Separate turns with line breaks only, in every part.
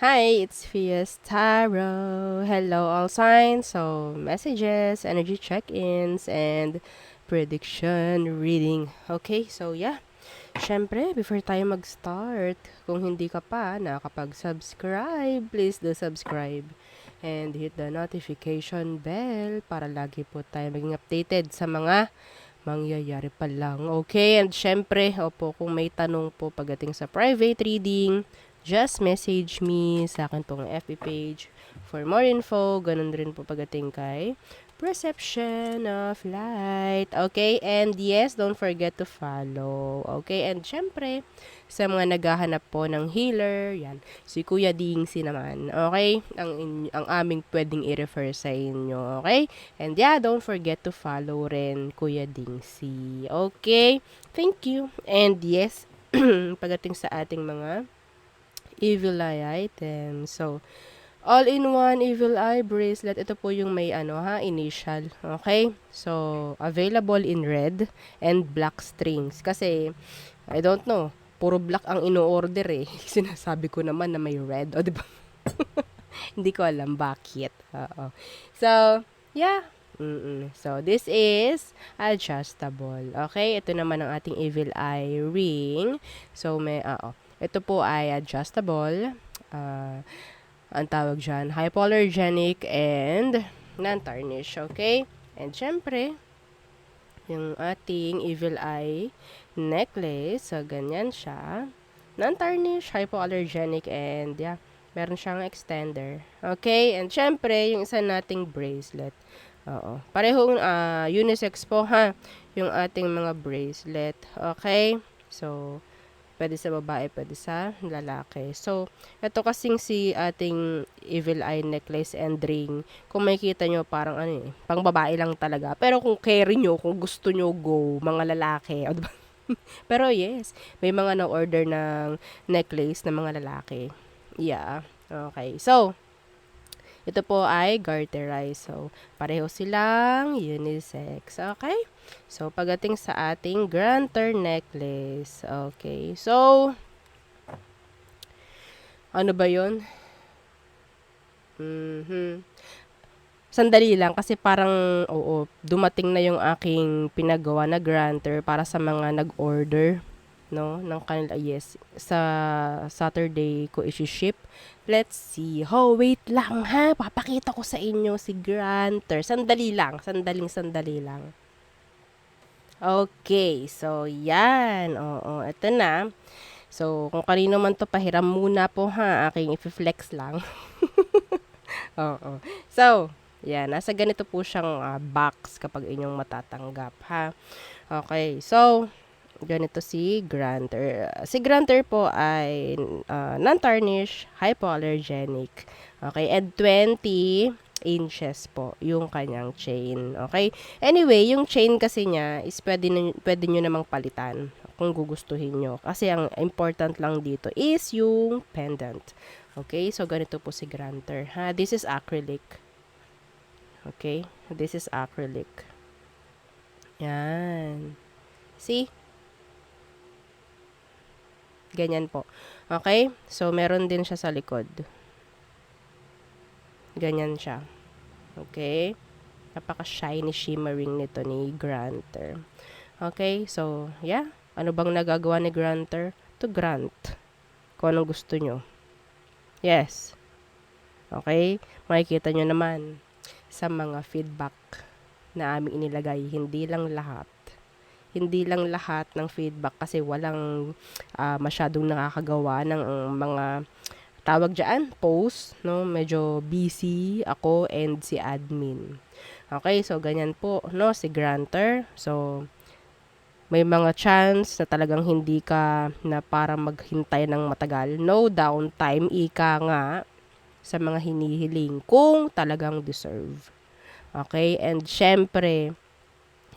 Hi, it's Fias Tarot. Hello, all signs. So, messages, energy check-ins, and prediction reading. Okay, so yeah. Syempre, before tayo mag-start, kung hindi ka pa nakakapag-subscribe, please do subscribe. And hit the notification bell para lagi po tayo maging updated sa mga mangyayari pa lang. Okay, and syempre, opo, kung may tanong po pagdating sa private reading, just message me sa akin pong FB page for more info. Ganun rin po pagdating kay Perception of Light. Okay, and yes, don't forget to follow. Okay, and syempre, sa mga naghahanap po ng healer, yan, si Kuya Dingsi naman. Okay, ang aming pwedeng i-refer sa inyo. Okay, and yeah, don't forget to follow rin Kuya Dingsi. Okay, thank you. And yes, pagdating sa ating mga evil eye item. So, all-in-one evil eye bracelet. Ito po yung may initial. Okay? So, available in red and black strings. Kasi, I don't know, puro black ang ino-order eh. Sinasabi ko naman na may red. O, diba? Hindi ko alam bakit. Oo. So, yeah. So, this is adjustable. Okay? Ito naman ang ating evil eye ring. So, ito po ay adjustable. Ang tawag dyan, hypoallergenic and non-tarnish. Okay? And syempre, yung ating evil eye necklace. So, ganyan siya. Non-tarnish, hypoallergenic, and yeah, meron siyang extender. Okay? And syempre, yung isa nating bracelet. Oo. Parehong unisex po ha, yung ating mga bracelet. Okay? So, pwede sa babae, pwede sa lalaki. So, ito kasing si ating evil eye necklace and ring, kung makikita nyo, parang pang babae lang talaga. Pero kung carry nyo, kung gusto nyo go, mga lalaki, o diba? Pero yes, may mga na-order ng necklace ng mga lalaki. Yeah. Okay. So, ito po ay garterized. So, pareho silang unisex. Okay? So, pagdating sa ating granter necklace. Okay. So, ano ba yun? Sandali lang kasi parang, oo, dumating na yung aking pinagawa na granter para sa mga nag-order, no, ng kanila. Yes, sa Saturday ko i-ship. Let's see. Oh, wait lang ha. Papakita ko sa inyo si granter. Sandali lang. Sandali lang. Okay, so yan. Oo, eto na. So, kung kanino man to, pahiram muna po ha. Aking i-flex lang. Oo. So, yan. Nasa ganito po siyang box kapag inyong matatanggap ha. Okay, so, ganito si Granter. Si Granter po ay non-tarnish, hypoallergenic. Okay, and 20 inches po yung kanyang chain. Okay? Anyway, yung chain kasi niya is pwede nyo namang palitan kung gugustuhin nyo. Kasi ang important lang dito is yung pendant. Okay? So, ganito po si Granter. Ha? This is acrylic. Okay? This is acrylic. Yan. See? Ganyan po. Okay? So, meron din siya sa likod. Ganyan siya. Okay? Napaka-shiny shimmering nito ni Granter. Okay? So, yeah. Ano bang nagagawa ni Granter? To grant. Kung anong gusto nyo. Yes. Okay? Makikita nyo naman sa mga feedback na aming inilagay. Hindi lang lahat ng feedback kasi walang masyadong nakakagawa ng mga tawag dyan, post, no? Medyo busy ako and si admin. Okay, so ganyan po, no? Si Granter. So, may mga chance na talagang hindi ka na para maghintay ng matagal. No downtime, ika nga, sa mga hinihiling kung talagang deserve. Okay, and syempre,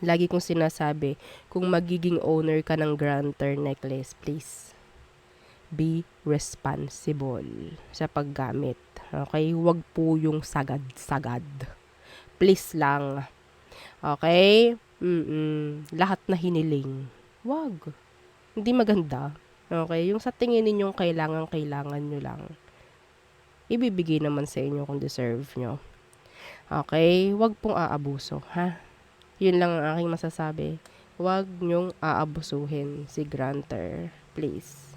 lagi kong sinasabi, kung magiging owner ka ng Granter necklace, please be responsible sa paggamit. Okay? Huwag po yung sagad-sagad. Please lang. Okay? Lahat na hiniling. Wag. Hindi maganda. Okay? Yung sa tingin ninyong kailangan nyo lang. ibibigay naman sa inyo kung deserve nyo. Okay? Huwag pong aabuso, ha? Yun lang ang aking masasabi. Huwag nyong aabusuhin si granter. Please.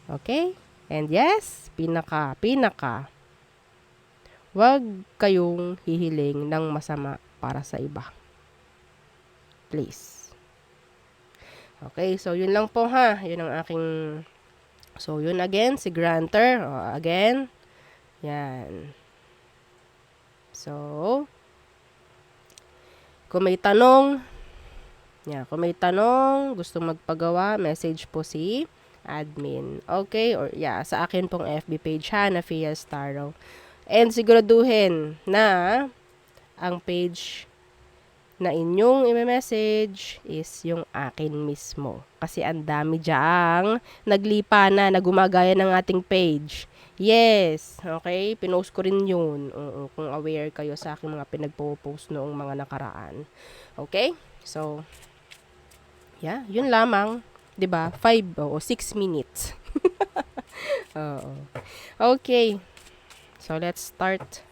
Okay? And yes, pinaka, huwag kayong hihiling ng masama para sa iba. Please. Okay, so yun lang po ha. Yun ang aking... So, yun again, si granter. Again. Yan. So, kung may tanong, kung may tanong, gusto magpagawa, message po si admin. Okay? Or sa akin pong FB page ha, na Fia Starro. And siguraduhin na ang page na inyong i-message is yung akin mismo. Kasi ang dami dyang naglipa na gumagaya ng ating page. Yes, okay? Pinost ko rin yun. Kung aware kayo sa aking mga pinagpo-post noong mga nakaraan. Okay? So, yun lamang. 'Di ba? 5 o 6 minutes. Oo. Okay. So, let's start.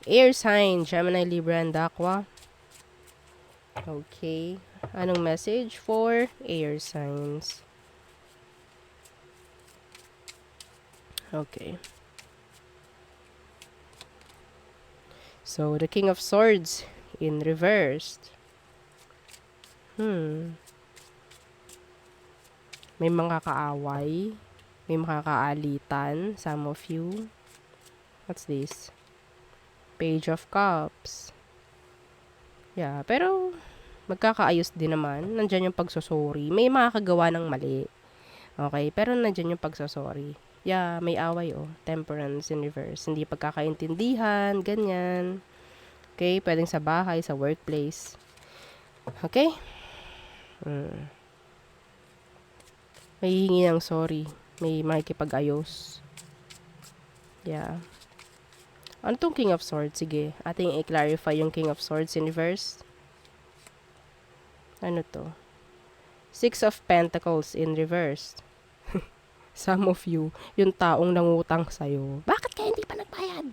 Air sign, Gemini, Libra, and Aqua. Okay. Anong message for air signs? Okay. So, the King of Swords in reversed. May mga kaaway. May mga kaalitan. Some of you. What's this? Page of Cups. Pero magkakaayos din naman. Nandyan yung pagsusori. May makakagawa ng mali. Okay, pero nandyan yung pagsusori. May away Temperance in reverse. Hindi pagkakaintindihan, ganyan. Okay, pwedeng sa bahay, sa workplace. Okay? May hihingi ng sorry. May makikipag-ayos. Ano tong King of Swords? Sige, ating i-clarify yung King of Swords in reverse. Ano to? Six of Pentacles in reverse. Some of you, yung taong nangutang sa'yo. Bakit kaya hindi pa nagbayad?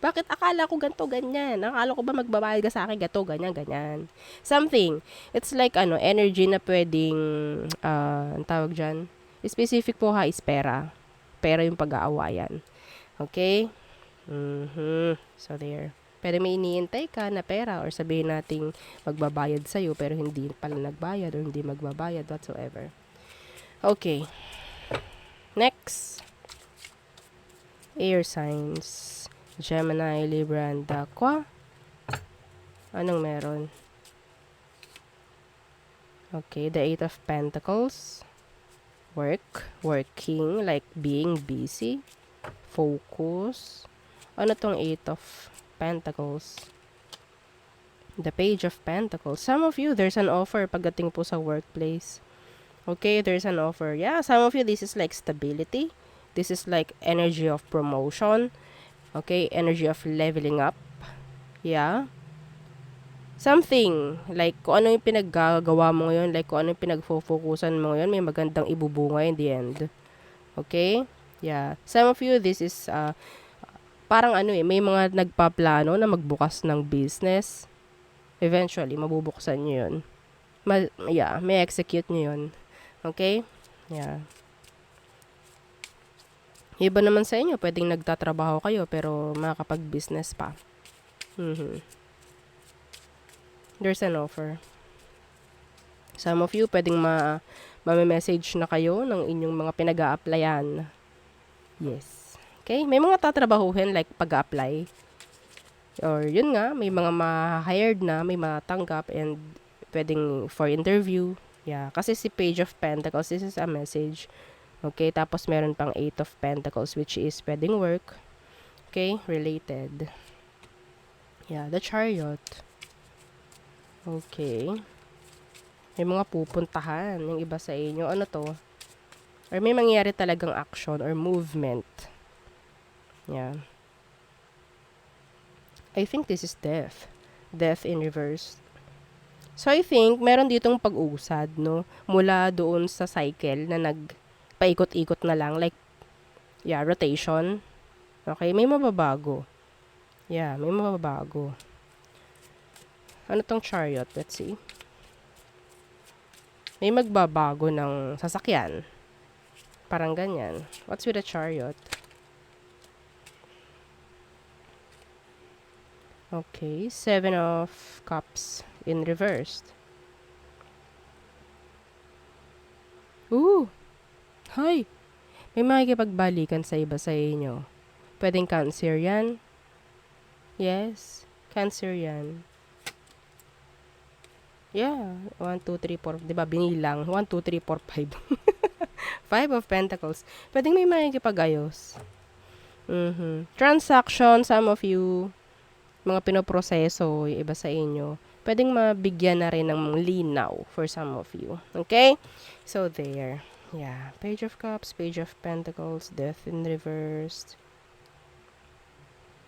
Bakit akala ko ganito, ganyan? Akala ko ba magbabayad ka sa akin ganito, ganyan, ganyan. Something. It's like energy na pwedeng, ang tawag dyan, specific po is pera. Pera yung pag-aawayan. Okay? So there. Pero may iniintay ka na pera or sabihin nating magbabayad sa'yo pero hindi pala nagbayad or hindi magbabayad whatsoever. Okay. Next. Air signs. Gemini, Libra, and Aqua. Anong meron? Okay, the Eight of Pentacles. Working, like being busy. Focus. Ano tong Eight of Pentacles? The Page of Pentacles. Some of you, there's an offer pagdating po sa workplace. Okay, there's an offer. Some of you, this is like stability. This is like energy of promotion. Okay, energy of leveling up. Something, like kung ano yung pinaggagawa mo ngayon, like kung ano yung pinagfo-focusan mo ngayon, may magandang ibubunga in the end. Okay? Some of you, this is, parang may mga nagpaplano na magbukas ng business. Eventually, mabubuksan nyo yun. May execute nyo yun. Okay? Iba naman sa inyo, pwedeng nagtatrabaho kayo pero makakapag-business pa. There's an offer. Some of you, pwedeng ma-message na kayo ng inyong mga pinag-a-applyan. Yes. Okay? May mga tatrabahuhin like pag-a-apply. Or yun nga, may mga ma-hired na, may matanggap and pwedeng for interview. Kasi si Page of Pentacles, this is a message. Okay, tapos meron pang Eight of Pentacles which is pwedeng work. Okay, related. The Chariot. Okay. May mga pupuntahan yung iba sa inyo. Ano to? Or may mangyari talagang action or movement. I think this is death. Death in reverse. So, I think, meron ditong pag-usad, no? Mula doon sa cycle na paikot-ikot na lang. Like, Yeah, rotation. Okay, may mababago. Yeah, may mababago. Ano tong chariot? Let's see. May magbabago ng sasakyan. Parang ganyan. What's with a chariot? Okay, 7 of Cups in reversed. Ooh! Hi! May makikipagbalikan sa iba sa inyo. Pwedeng Cancer yan. Yes, Cancer yan. Yeah, 1, 2, 3, 4. Diba, binilang. 1, 2, 3, 4, 5. 5 of Pentacles. Pwedeng may makikipag-ayos. Transaction, some of you, mga pinoproseso, yung iba sa inyo, pwedeng mabigyan na rin ng linaw for some of you. Okay? So, there. Yeah. Page of Cups, Page of Pentacles, Death in reversed.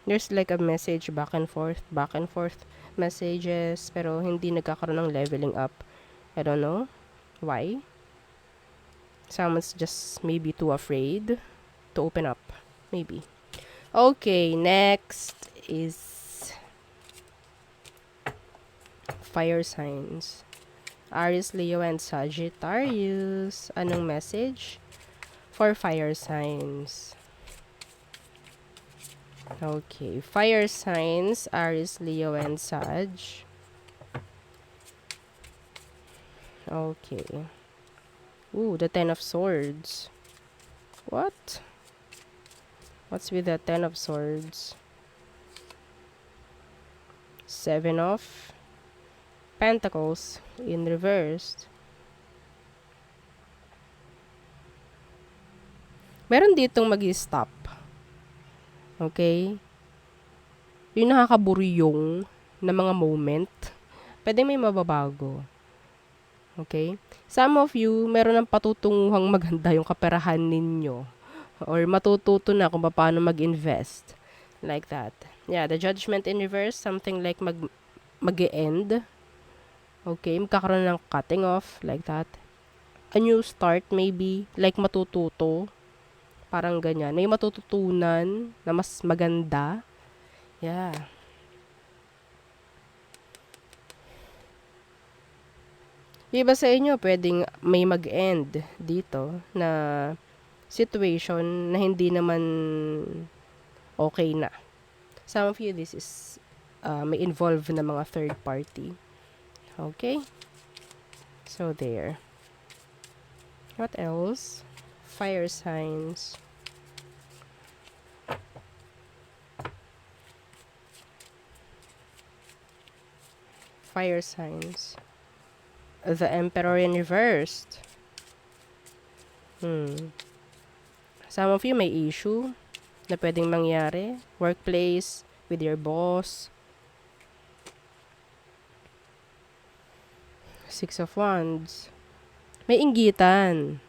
There's like a message back and forth messages, pero hindi nagkakaroon ng leveling up. I don't know why. Someone's just maybe too afraid to open up. Maybe. Okay, next is fire signs. Aries, Leo, and Sagittarius. Anong message for fire signs? Okay, fire signs, Aries, Leo, and Sag. Okay. Ooh, the Ten of Swords. What? What's with the Ten of Swords? 7 of Pentacles in reversed. Meron ditong mag-stop. Okay? Yung nakakaburyong na mga moment, pwede may mababago. Okay? Some of you, meron ng patutunguhang maganda yung kaperahan ninyo. Or matututo na kung paano mag-invest. Like that. Yeah, the Judgment in reverse, something like mag-e-end. Okay, magkakaroon ng cutting off, like that. A new start, maybe, like matututo. Parang ganyan. May matututunan na mas maganda. Yeah. Yung iba sa inyo, pwedeng may mag-end dito na situation na hindi naman okay na. Some of you, this is may involve na mga third party. Okay? So, there. What else? Fire signs. Fire signs. The Emperor in reversed. Some of you may issue na pwedeng mangyari. Workplace, with your boss. 6 of Wands. May inggitan.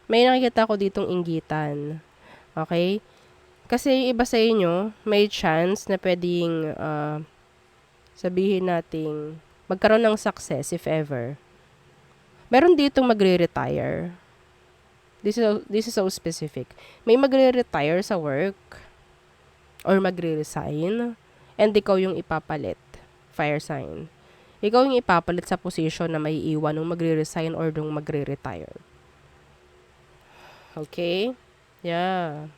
May nakikita ko ditong inggitan. Okay? Kasi yung iba sa inyo, may chance na pwedeng sabihin nating magkaroon ng success if ever. Meron ditong magre-retire. This is so specific. May magre-retire sa work or magre-resign and ikaw yung ipapalit. Fire sign. Ikaw yung ipapalit sa position na may iwan nung magre-resign or nung magre-retire. Okay? Yeah.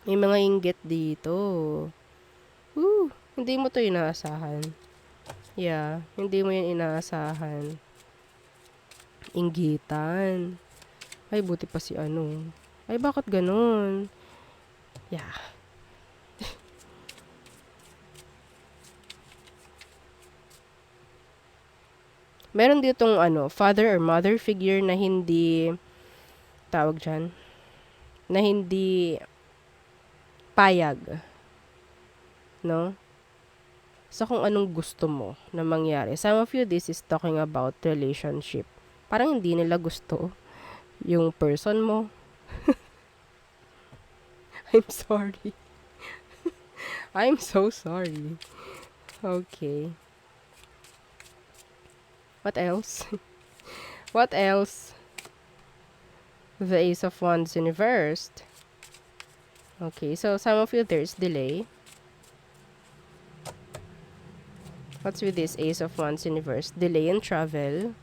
May mga inggit dito. Hindi mo to inaasahan. Yeah, hindi mo yun inaasahan. Inggitan. Ay, buti pa si ano. Ay, bakit ganun? Yeah. Meron ditong father or mother figure na hindi, tawag dyan, na hindi payag. No? So, kung anong gusto mo na mangyari. Some of you, this is talking about relationship. Parang hindi nila gusto yung person mo. I'm sorry. I'm so sorry. Okay. What else? What else? The Ace of Wands in reversed. Okay, so some of you, there's delay. What's with this Ace of Wands universe? Delay in travel.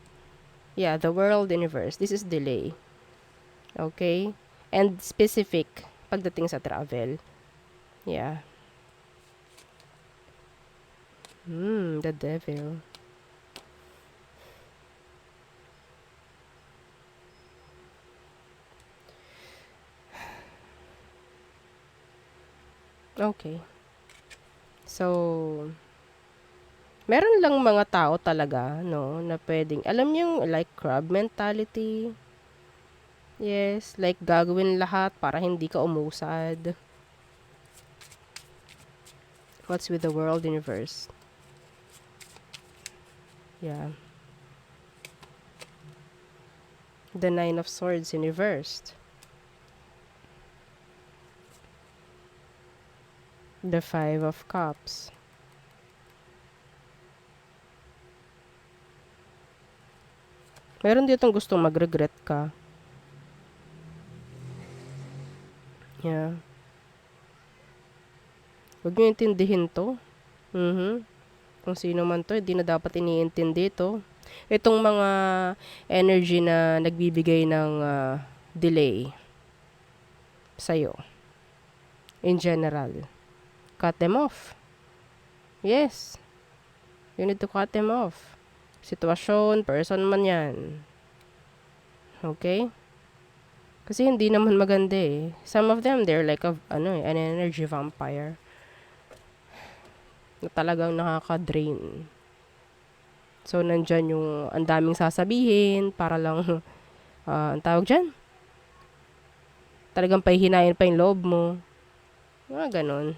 Yeah, the world universe. This is delay. Okay? And specific pagdating sa travel. Yeah. The devil. Okay. So, meron lang mga tao talaga, no, na pwedeng, alam niyo yung like crab mentality. Yes, like gagawin lahat para hindi ka umusad. What's with the world universe? Yeah. The Nine of Swords universe. The Five of Cups. Meron ditong gustong mag-regret ka. Yeah. Huwag nyo intindihin to. Kung sino man to, hindi na dapat iniintindi to. Itong mga energy na nagbibigay ng delay sa'yo. In general. Cut them off. Yes. You need to cut them off. Sitwasyon, person man yan. Okay? Kasi hindi naman maganda eh. Some of them, they're like an energy vampire. Na talagang nakaka-drain. So, nandyan yung ang daming sasabihin para lang, ang tawag dyan, talagang pahihinayin pa yung loob mo. Mga ganon.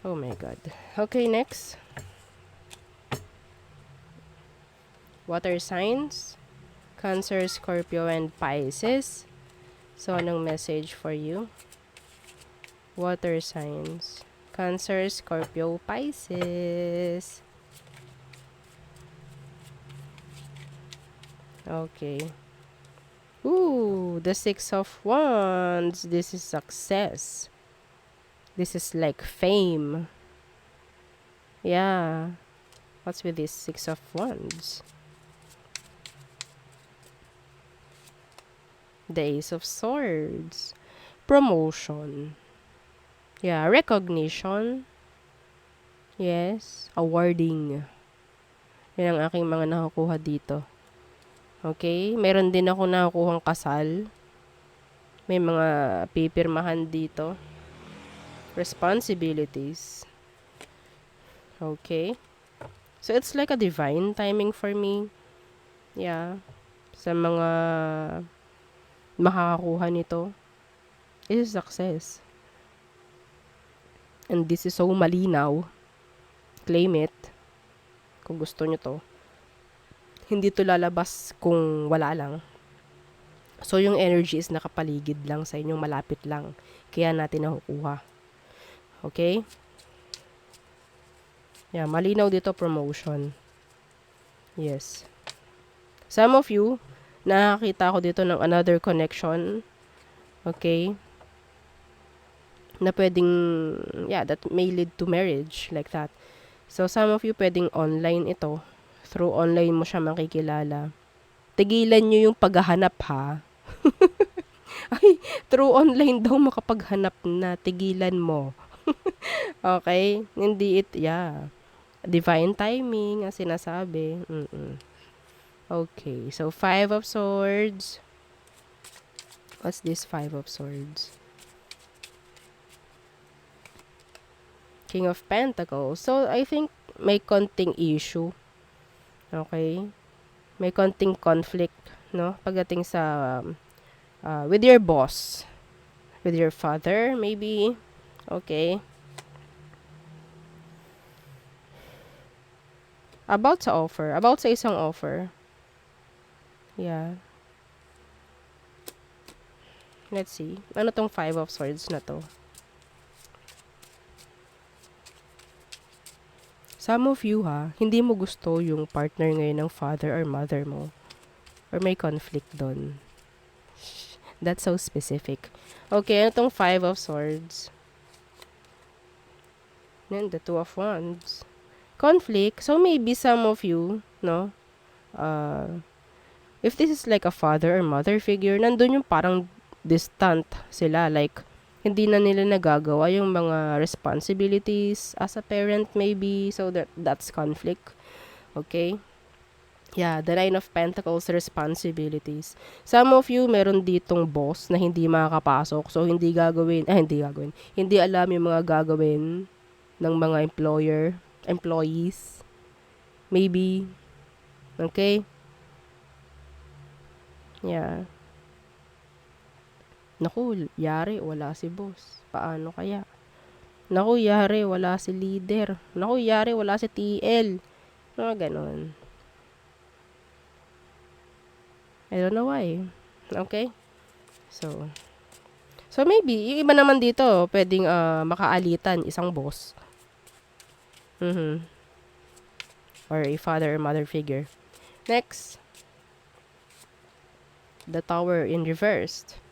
Oh my God. Okay, next. Water signs. Cancer, Scorpio, and Pisces. So, anong message for you? Water signs. Cancer, Scorpio, Pisces. Okay. Ooh, the Six of Wands. This is success. This is like fame. Yeah. What's with this Six of Wands? The Ace of Swords. Promotion. Yeah, recognition. Yes, awarding. Yan ang aking mga nakukuha dito. Okay, meron din ako nakukuhang kasal. May mga pipirmahan dito. Responsibilities. Okay. So, it's like a divine timing for me. Yeah. Sa mga makakakuha nito, is success. And this is so malinaw. Claim it. Kung gusto nyo to. Hindi to lalabas kung wala lang. So, yung energy is nakapaligid lang sa inyong malapit lang. Kaya natin nakukuha. Okay? Yeah, malinaw dito promotion. Yes. Some of you, nakakita ko dito ng another connection. Okay? Na pwedeng, yeah, that may lead to marriage. Like that. So, some of you pwedeng online ito. Through online mo siya makikilala. Tigilan nyo yung paghahanap ha. Ay, through online daw makapaghanap na. Tigilan mo. Okay? Hindi yeah. Divine timing, ang sinasabi. Okay, so Five of Swords. What's this Five of Swords? King of Pentacles. So, I think may konting issue. Okay? May konting conflict, no? Pagdating sa, with your boss. With your father, maybe. Okay? About sa offer. About sa isang offer. Yeah. Let's see. Ano tong Five of Swords na to? Some of you hindi mo gusto yung partner ngayon ng father or mother mo. Or may conflict doon. That's so specific. Okay, ano tong Five of Swords? Then the Two of Wands. Conflict. So maybe some of you, no? If this is like a father or mother figure, nandun yung parang distant sila. Like, hindi na nila nagagawa yung mga responsibilities as a parent maybe. So that's conflict. Okay? Yeah, the Nine of Pentacles, responsibilities. Some of you, meron ditong boss na hindi makakapasok. So, hindi gagawin. Hindi alam yung mga gagawin ng mga employees. Maybe. Okay? Yeah. Naku, yari, wala si boss. Paano kaya? Naku, yari, wala si leader. Naku, yari, wala si TL. Mga ganon. I don't know why. Okay? So maybe, yung iba naman dito, pwedeng makaalitan isang boss. Or a father or mother figure. Next. The Tower in reversed.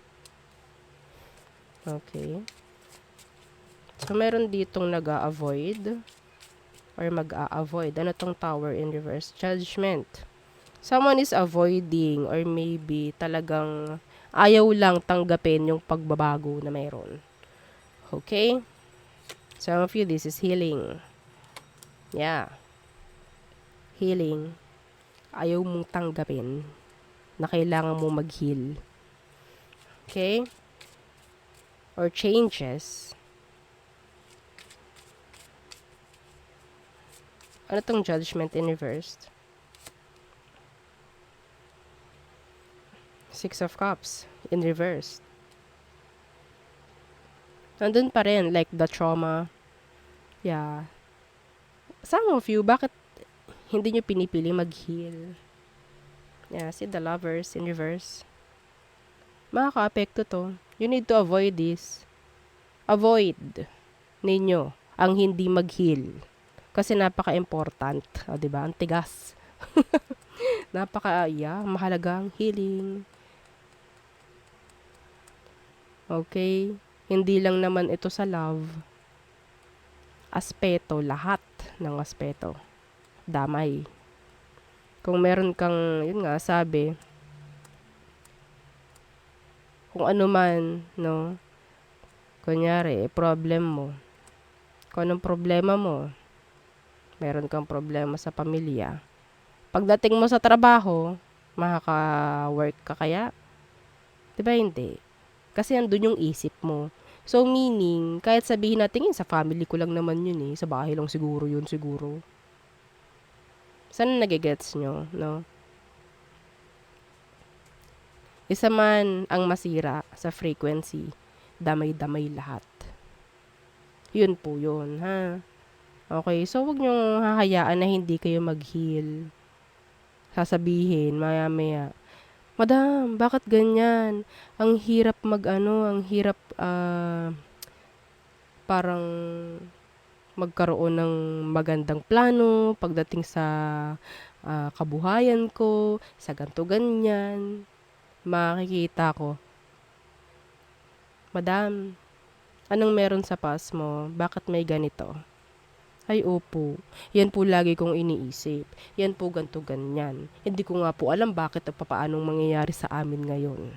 Okay. So, meron ditong nag-a-avoid or mag-a-avoid. Ano tong Tower in reverse? Judgment. Someone is avoiding or maybe talagang ayaw lang tanggapin yung pagbabago na mayroon. Okay? Some of you, this is healing. Yeah. Healing. Ayaw mong tanggapin na kailangan mo mag-heal. Okay? Or changes. Ano tong Judgment in reversed? Six of Cups in reverse. Nandun pa rin, like the trauma. Yeah. Some of you, bakit hindi nyo pinipili mag-heal? Yeah, see the Lovers in reverse. Makaka-apekto to. You need to avoid this. Avoid ninyo ang hindi mag-heal. Kasi napaka-important. O, diba? Ang tigas. Mahalaga ang healing. Okay? Hindi lang naman ito sa love. Aspeto, lahat ng aspeto. Damay. Kung meron kang, yun nga, sabi, kung ano man, no, kunyari, problem mo. Kung anong problema mo, meron kang problema sa pamilya. Pagdating mo sa trabaho, makaka-work ka kaya? Diba hindi? Kasi andun yung isip mo. So, meaning, kahit sabihin natin sa family ko lang naman yun sa bahay lang siguro yun siguro. Sana nagigets nyo, no? Isa man ang masira sa frequency, damay-damay lahat. Yun po yun, ha? Okay, so wag nyo hahayaan na hindi kayo mag-heal. Sasabihin, maya-maya, Madam, bakit ganyan? Ang hirap ang hirap parang magkaroon ng magandang plano pagdating sa kabuhayan ko, sa ganto ganyan. Makikita ko, Madam, anong meron sa past mo? Bakit may ganito? Ay, opo. Yan po lagi kong iniisip. Yan po ganto ganyan. Hindi ko nga po alam bakit at papaanong mangyayari sa amin ngayon.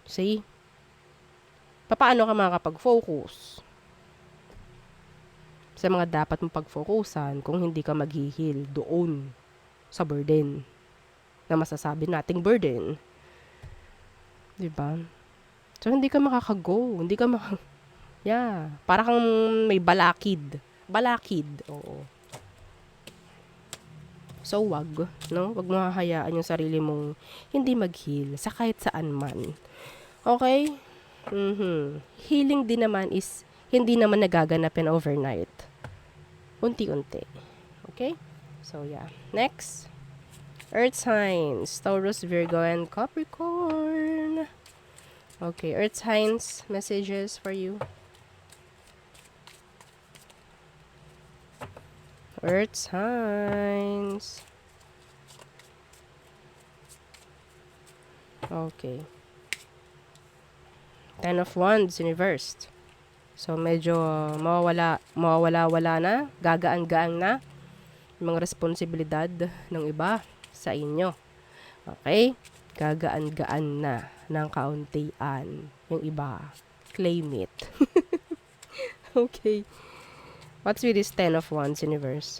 See? Papaano ka makakapag-focus sa mga dapat mong pag-focusan kung hindi ka mag-heal doon sa burden na masasabi nating burden. Diba? So, hindi ka makakago. Hindi ka yeah. Para kang may balakid. Balakid. Oo. So, wag. No? Wag mo hahayaan yung sarili mong hindi mag-heal sa kahit saan man. Okay? Healing din naman is hindi naman nagaganapin overnight. Unti-unti. Okay? So, yeah. Next. Earth signs. Taurus, Virgo, and Capricorn. Okay. Earth signs. Messages for you. Earth signs. Okay. Ten of Wands in reversed. So, medyo mawawala na, gagaan-gaang na yung mga responsibilidad ng iba sa inyo. Okay? Gagaan-gaan na ng kauntian yung iba. Claim it. Okay. What's with this Ten of Wands in reverse?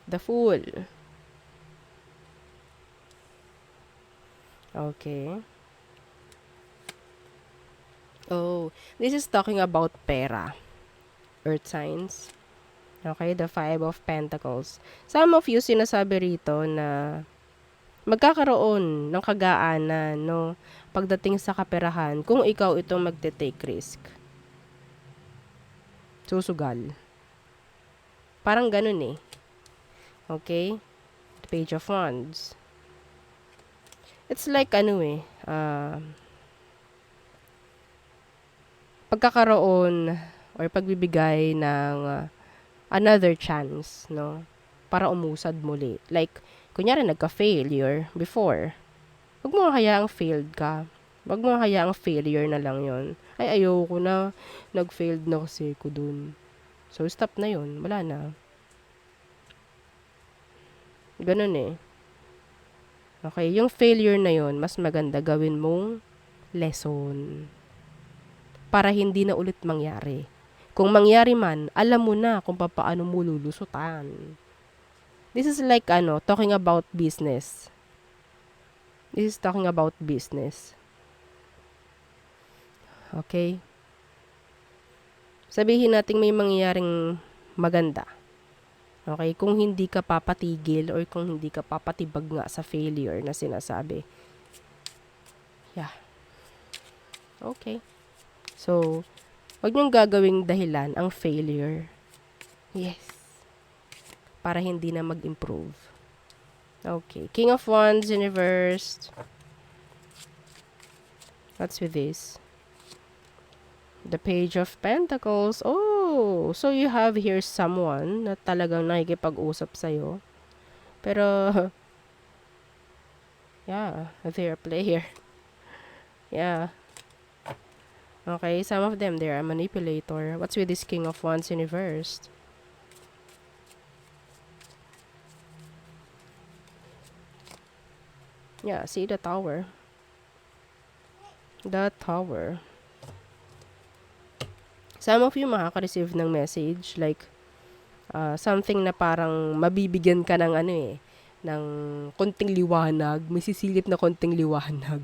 The Fool. Okay. Oh, this is talking about pera. Earth signs. Okay, the Five of Pentacles. Some of you sinasabi rito na magkakaroon ng kagaanan, no, pagdating sa kaperahan kung ikaw itong magte-take risk. Susugal. Parang ganun eh. Okay? The Page of Wands. It's like pagkakaroon or pagbibigay ng another chance, no? Para umusad muli. Like, kunyari nagka-failure before. Huwag mo hayaang failed ka. Huwag mo hayaang failure na lang yon. Ay, ayoko na. Nag-failed na kasi ko dun. So, stop na yun. Wala na. Ganun eh. Okay, yung failure na yon, mas maganda gawin mong lesson. Para hindi na ulit mangyari. Kung mangyari man, alam mo na kung paano mo lulusutan. This is like talking about business. This is talking about business. Okay? Sabihin natin may mangyayaring maganda. Okay? Kung hindi ka papatigil or kung hindi ka papatibag nga sa failure na sinasabi. Yeah. Okay. So, wag niyong gagawing dahilan ang failure. Yes. Para hindi na mag-improve. Okay. King of Wands in reversed. What's with this? The Page of Pentacles. Oh, so you have here someone na talagang nakikipag-usap sa'yo. Pero, yeah, they're a player. Yeah. Okay, some of them, they're a manipulator. What's with this King of Wands in reversed? Yeah, see the Tower. The Tower. Some of you makaka-receive ng message like something na parang mabibigyan ka ng ng konting liwanag, may sisilip na konting liwanag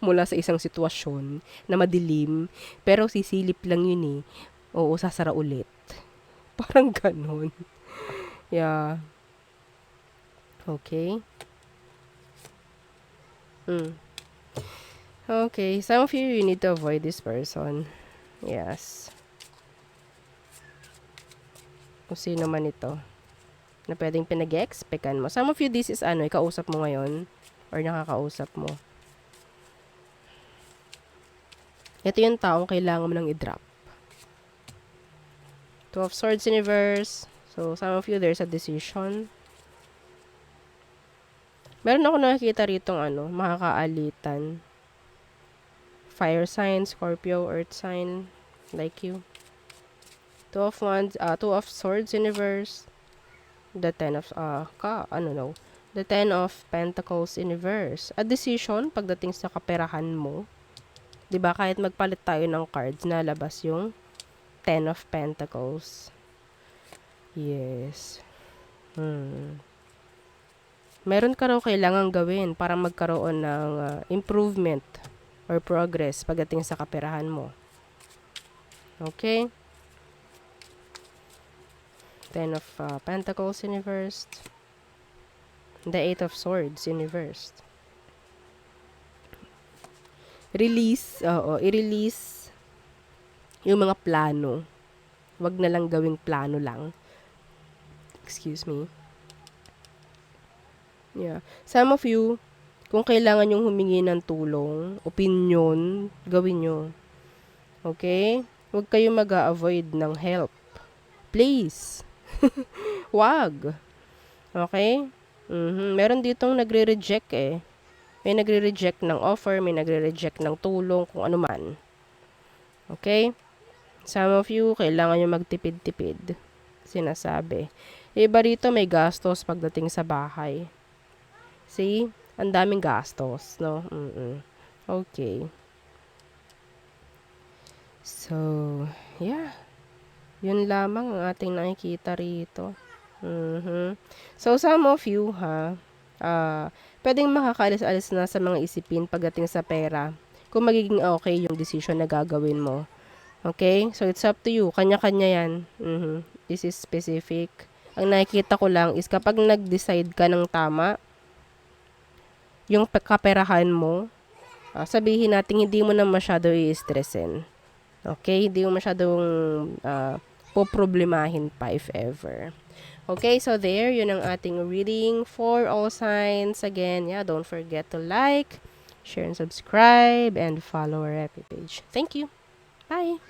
mula sa isang sitwasyon na madilim, pero sisilip lang yun eh. Oo, sasara ulit. Parang ganon. Yeah. Okay. Okay, some of you need to avoid this person. Yes. Kung sino man ito na pwedeng pinag-expectan mo. Some of you, this is kausap mo ngayon or nakakausap mo. Ito yung taong kailangan mo nang i-drop. Two of Swords in reverse. So, some of you, there's a decision. Meron ako nakikita ritong makakaalitan. Fire sign, Scorpio, Earth sign, like you. Two of Swords in reverse. The Ten of The Ten of Pentacles in reverse. A decision pagdating sa kaperahan mo. 'Di ba, kahit magpalit tayo ng cards, nalabas yung Ten of Pentacles. Yes. Meron ka raw kailangang gawin para magkaroon ng improvement or progress pagdating sa kaperahan mo. Okay? Ten of Pentacles in reversed. The Eight of Swords in reversed. I-release yung mga plano. Wag na lang gawing plano lang. Excuse me. Yeah. Some of you, kung kailangan yung humingi ng tulong, opinion, gawin nyo. Okay? Huwag kayo mag-a-avoid ng help. Please. Wag. Okay? Meron ditong nagre-reject eh. May nagre-reject ng offer, may nagre-reject ng tulong, kung ano man. Okay? Some of you, kailangan nyo magtipid-tipid. Sinasabi. Iba rito may gastos pagdating sa bahay. See? Ang daming gastos, no? Okay. So, yeah. Yun lamang ang ating nakikita rito. So, some of you, pwedeng makakaalis-alis na sa mga isipin pagdating sa pera kung magiging okay yung decision na gagawin mo. Okay? So, it's up to you. Kanya-kanya yan. This is specific. Ang nakikita ko lang is kapag nag-decide ka ng tama, yung kaperahan mo, sabihin natin hindi mo na masyado i-stressin. Okay? Hindi mo masyadong poproblemahin pa if ever. Okay, so there, yun ang ating reading for all signs. Again, yeah, don't forget to like, share, and subscribe, and follow our epi page. Thank you. Bye!